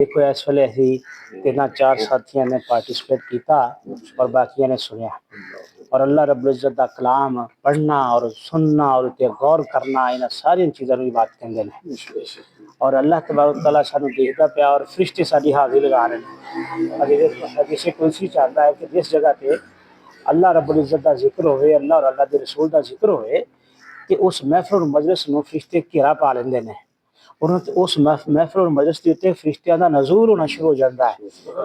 देखो इस वेले असी 3-4 साथियों ने पार्टिसिपेट किया और बाकियों ने सुनिया और अल्लाह रब्बुल इज्जत का कलाम पढ़ना और सुनना और उस गौर करना इन सारी चीज़ों की बात कहते हैं। और अल्लाह तबारक तआला सानू देखता पाया और फरिश्ते साडी हाज़िरी लगा रहे हैं। हदीस कुदसी चाहता है कि जिस जगह पे अल्लाह रब्बुल इज्जत का जिक्र होवे, अल्लाह और अल्लाह के रसूल का जिक्र होवे कि उस महफिल मजलिस में फरिश्ते घेरा पा लेंगे हैं और उस महफिल और मजलिस के उत्ते फरिश्तियां दा नज़ूर होना शुरू हो जाता है।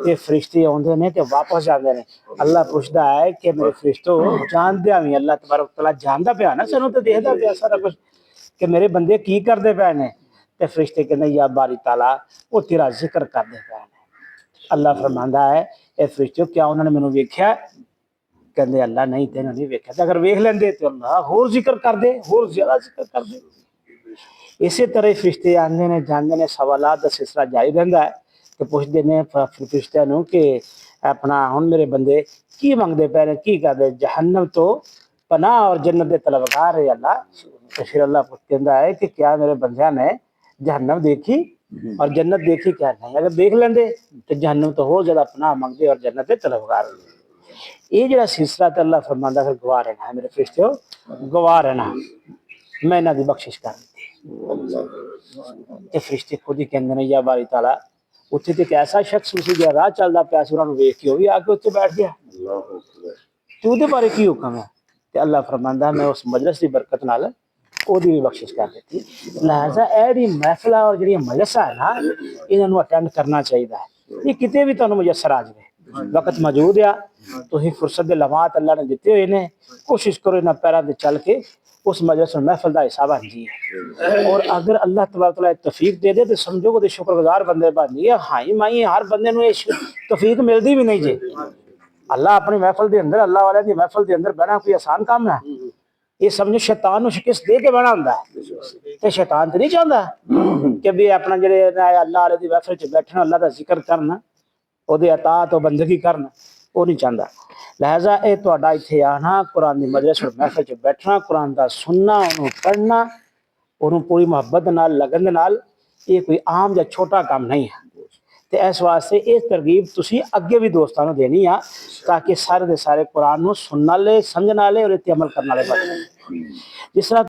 ये फरिश्ते आउंदे ने ते वापस जाते हैं। अल्लाह पूछता है कि मेरे फरिश्तों जानदे भी अल्लाह तबारक तआला जानदा पिया ना, सानू तो देखदा पिया सारा कुछ कि मेरे बंदे की करदे पे ने। ते फरिश्ते कहंदे या बारी ताला वो तेरा जिक्र करदे पे ने। अल्लाह फरमांदा है ए फरिश्तों क्या उन्होंने मैनू वेख्या? कहंदे अल्लाह नहीं तेन नहीं वेख्या। ते अगर वेख लेंदे तो अल्लाह होर जिक्र करदे, होर ज्यादा जिक्र करदे। इसी तरह फरिश्ते आते ने जाते ने, सवालात का सिलसिला जारी रहता है। तो पुछते हैं फरिश्तियां कि अपना हुण मेरे बंदे की मंगते पे ने, की करते? जहन्नम तो पनाह और जन्नत के तलबगार है अल्लाह। तो फिर अल्लाह कहता है कि क्या मेरे बंदियां ने जहन्नम देखी और जन्नत देखी? क्या नहीं? अगर देख लेंदे तो जहन्नम तो होर ज्यादा पनाह मंगते और जन्नत के तलबगार। ये जो सिलसिला तो अल्लाह फरमांदा फिर गवाह रहना है मेरे फरिश्तियों, गवाह रहना, मैं इन्हां दी बख्शिश कर दी। फरिश्ते खुद ही कहते हैं या बारी ताला उत्थे तो एक ऐसा शख्स उसी जो राह चलता पाया सी, उन्होंने वेख के भी आके उत्थे बैठ गया। तो उहदे बारे की हुक्म है? तो अल्लाह फरमांदा मैं उस मजलिस की बरकत नाल ओदी भी बख्शिश कर दी। लिहाजा एड़ी महफिल और जी मजलिस है ना, इन्हों अटेंड करना चाहिए। ये कितने भी तुहानू मुयसर आ जाए, वक्त मौजूद आ, तुसीं फुरसत के लम्हात अल्लाह ने दिते हुए ने, कोशिश करो इन्हां पैरां ते चल के उस मजलिस महफिल का हिस्सा बन जाइए। और अगर अल्लाह तबारक तआला तौफीक दे दे तो समझो कि शुक्रगुजार बंदे बन जाइए। हाई माई हर बंदे नूं तौफीक मिलती भी नहीं जे। अल्लाह अपनी महफिल के अंदर, अल्लाह वाले की महफिल के अंदर बहना कोई आसान काम है? ये समझो शैतान को शिकस्त दे के बहना होंदा है। ते शैतान तो नहीं चाहता कि भी अपना जेडे अल्लाह वाले की महफिल च बैठना, अल्लाह का जिक्र करना, ओहदे अतात और बंदगी करना, वो नहीं चाहता। लिहाजा ये तुहाडा इत्थे आना, कुरान की मजलिस और महफिल च बैठना, कुरान का सुनना, उन्होंने पढ़ना, उन्होंने पूरी मुहब्बत नाल लगन नाल, ये कोई आम या छोटा काम नहीं है। तो इस वास्ते ये तरगीब तुसीं अगे भी दोस्तों को देनी आ ताकि सारे के सारे कुरान को सुनने वाले, समझने वाले और इत्ते अमल करने वाले बन। जिस तरह